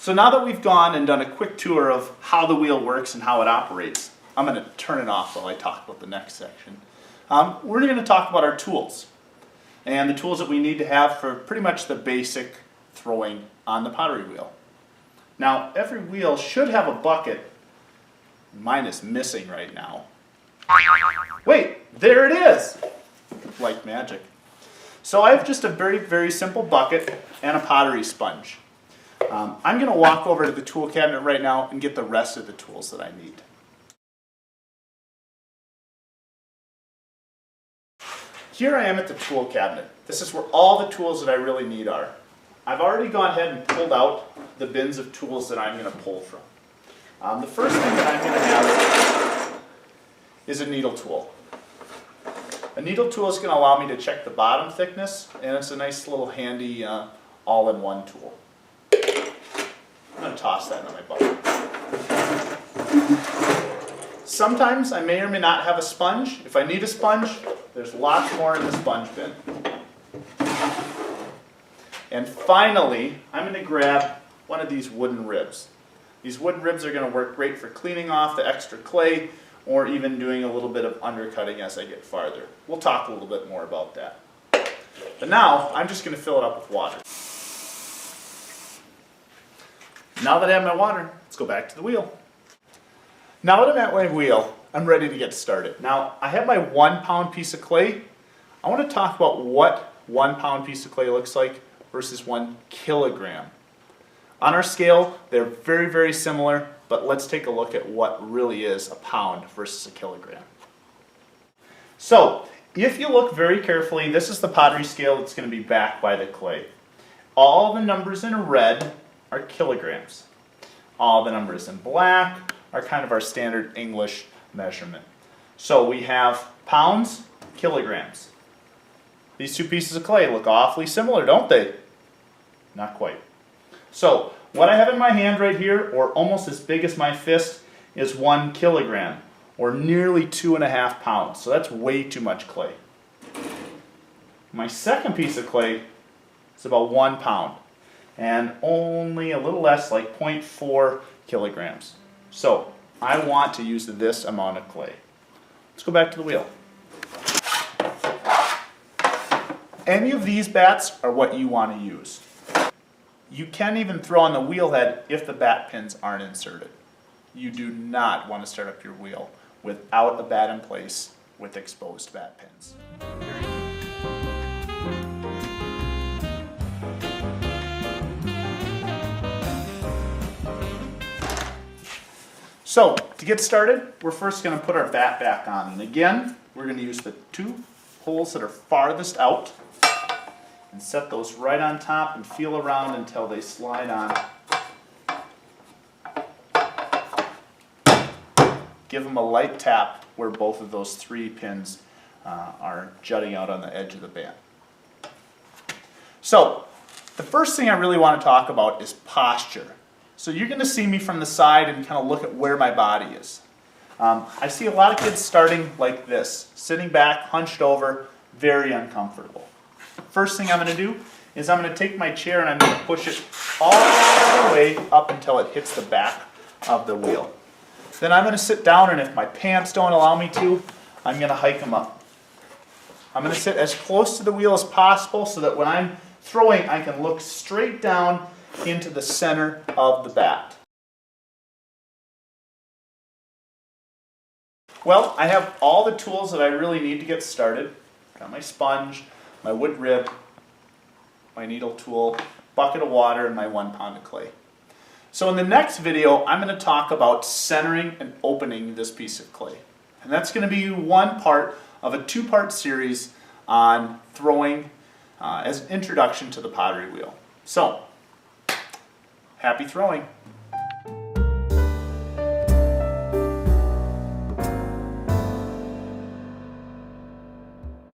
So now that we've gone and done a quick tour of how the wheel works and how it operates, I'm going to turn it off while I talk about the next section. We're going to talk about our tools and the tools that we need to have for pretty much the basic throwing on the pottery wheel. Now, every wheel should have a bucket. Mine is missing right now. Wait, there it is! Like magic. So I have just a very, very simple bucket and a pottery sponge. I'm going to walk over to the tool cabinet right now and get the rest of the tools that I need. Here I am at the tool cabinet. This is where all the tools that I really need are. I've already gone ahead and pulled out the bins of tools that I'm going to pull from. The first thing that I'm going to have is a needle tool. A needle tool is going to allow me to check the bottom thickness, and it's a nice little handy all-in-one tool. I'm going to toss that in my bucket. Sometimes I may or may not have a sponge. If I need a sponge, there's lots more in the sponge bin. And finally, I'm going to grab one of these wooden ribs. These wooden ribs are going to work great for cleaning off the extra clay or even doing a little bit of undercutting as I get farther. We'll talk a little bit more about that. But now, I'm just going to fill it up with water. Now that I have my water, let's go back to the wheel. Now that I'm at my wheel, I'm ready to get started. Now, I have my 1 pound piece of clay. I want to talk about what 1 pound piece of clay looks like versus 1 kilogram. On our scale, they're very, very similar, but let's take a look at what really is a pound versus a kilogram. So, if you look very carefully, this is the pottery scale that's going to be backed by the clay. All the numbers in red are kilograms. All the numbers in black are kind of our standard English measurement. So we have pounds, kilograms. These two pieces of clay look awfully similar, don't they? Not quite. So what I have in my hand right here, or almost as big as my fist, is 1 kilogram, or nearly 2.5 pounds. So that's way too much clay. My second piece of clay is about 1 pound, and only a little less, like 0.4 kilograms. So I want to use this amount of clay. Let's go back to the wheel. Any of these bats are what you want to use. You can even throw on the wheel head if the bat pins aren't inserted. You do not want to start up your wheel without a bat in place with exposed bat pins. So, to get started, we're first going to put our bat back on. And again, we're going to use the 2 holes that are farthest out and set those right on top and feel around until they slide on. Give them a light tap where both of those 3 pins are jutting out on the edge of the bat. So, the first thing I really want to talk about is posture. So you're going to see me from the side and kind of look at where my body is. I see a lot of kids starting like this, sitting back, hunched over, very uncomfortable. First thing I'm going to do is I'm going to take my chair and I'm going to push it all the way up until it hits the back of the wheel. Then I'm going to sit down, and if my pants don't allow me to, I'm going to hike them up. I'm going to sit as close to the wheel as possible so that when I'm throwing, I can look straight down into the center of the bat. Well, I have all the tools that I really need to get started. Got my sponge, my wood rib, my needle tool, bucket of water, and my 1 pound of clay. So in the next video, I'm going to talk about centering and opening this piece of clay. And that's going to be one part of a 2-part series on throwing as an introduction to the pottery wheel. So, happy throwing!